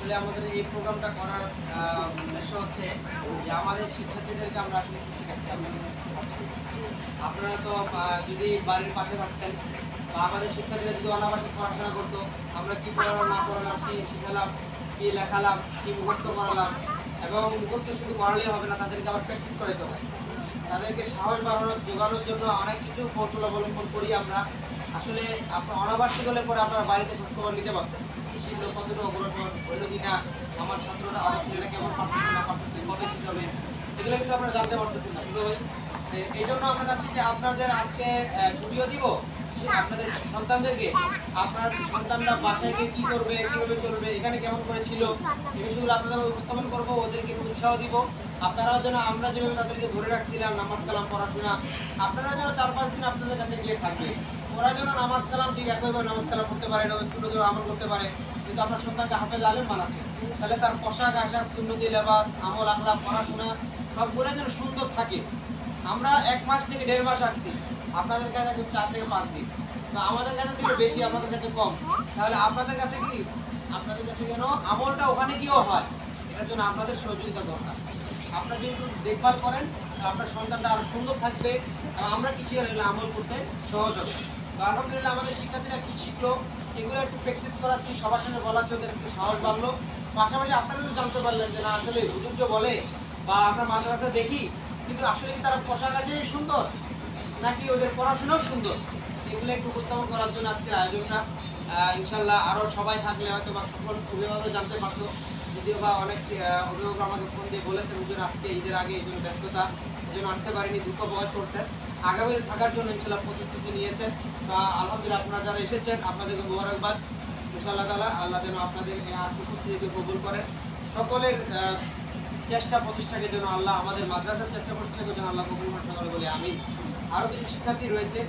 আসলে আমাদের এই প্রোগ্রামটা করার উদ্দেশ্য হচ্ছে যে আমাদের শিক্ষার্থীদেরকে আমরা আসলে কি শেখাচ্ছি আপনারা তো যদি বাড়ির পাশে থাকতেন বা আমাদের শিক্ষার্থীরা যদি অনাবাসিক পড়াশোনা করতো, আমরা কি পড়ালাম না পড়ালাম, কি শিখালাম, কি লেখালাম, কি মুখস্থ করালাম, এবং মুখস্থ শুধু করালেই হবে না, তাদেরকে আবার প্র্যাকটিস করাইতে হয়। তাদেরকে সাহস বাড়ানোর জোগানোর জন্য অনেক কিছু কৌশল অবলম্বন করি আমরা। আসলে আপনার অনাবাসিক হলে পরে আপনার বাড়িতে খোঁজখবর নিতে পারতেন, কি শিখলো, কতটা অগ্রসর হইলো কিনা, আমার ছাত্ররা আমার ছেলেটা কেমন পারতেছে না পারতেছে, কবে শেষ হবে, এগুলো কিন্তু আপনারা জানতে পারতেছেন না। এই জন্য আমরা চাচ্ছি যে আপনাদের আজকে ছুটিও দিব আপনাদের সন্তানদেরকে, আপনার সন্তানরা বাসায় গিয়ে কী করবে, কীভাবে চলবে, এখানে কেমন করে ছিল, এই বিষয়গুলো আপনাদের উপস্থাপন করবো, ওদেরকে উৎসাহ দিব। আপনারাও যেন আমরা যেভাবে তাদেরকে ধরে রাখছিলাম নামাজ কালাম পড়াশোনা, আপনারা যেন 4-5 দিন আপনাদের কাছে গিয়ে থাকবে, ওরা যেন নামাজ কালাম ঠিক একইভাবে নামাজ কালাম করতে পারে, সুন্নতের আমল করতে পারে। কিন্তু আপনার সন্তানকে হাফেজ আলেম বানাচ্ছে, তাহলে তার পোশাক আশাক, সুন্নতি লেবাস, আমল আখলাক, পড়াশোনা সবগুলো যেন সুন্দর থাকে। আমরা 1 মাস থেকে 1.5 মাস আসছি, আপনাদের কাছে 4 থেকে 5 দিন, তো আমাদের কাছে ছিল বেশি, আপনাদের কাছে কম। তাহলে আপনাদের কাছে কি, আপনাদের কাছে যেন আমলটা ওখানে গিয়েও হয়, এটার জন্য আপনাদের সহযোগিতা দরকার। আপনারা যদি দেখভাল করেন আপনার সন্তানটা আরো সুন্দর থাকবে, এবং আমরা কৃষি আমল করতে সহজ হবে। তো আলহামদুলিল্লাহ আমাদের শিক্ষার্থীরা কি শিখলো এগুলো একটু প্র্যাকটিস করাচ্ছি, সবার সঙ্গে বলার চোখে একটু সাহস বাড়লো। পাশাপাশি আপনারা তো জানতে পারলেন যে না আসলে হুজুর যে বলে বা আমরা মাদ্রাসা দেখি, কিন্তু আসলে কি তারা পোশাক আছে সুন্দর নাকি ওদের পড়াশোনাও সুন্দর, এগুলো একটু উপস্থাপন করার জন্য আজকের আয়োজনটা। ইনশাল্লাহ আরও সবাই থাকলে হয়তো বা সকল অভিভাবকরা জানতে পারতো, যদিও বা অনেক অভিভাবক আমাকে ফোন দিয়ে বলেছেন হুজুর আজকে ঈদের আগে এই জন্য ব্যস্ততা, এই জন্য আসতে পারিনি, দুঃখ প্রকাশ করছেন। আগামীতে থাকার জন্য ইনশাল্লাহ প্রতিশ্রুতি নিয়েছেন। বা আলহামদুলিল্লাহ আপনারা যারা এসেছেন আপনাদেরকে মোবারকবাদ। ইনশাআল্লাহ তাআলা আল্লাহ যেন আপনাদের এই উপস্থিতিকে কবুল করেন। সকলের চেষ্টা প্রতিষ্ঠাকে যেন আল্লাহ, আমাদের মাদ্রাসার চেষ্টা প্রতিষ্ঠাকে যেন আল্লাহ কবুল করেন সকলে বলে আমিন। আরও কিছু শিক্ষার্থী রয়েছে।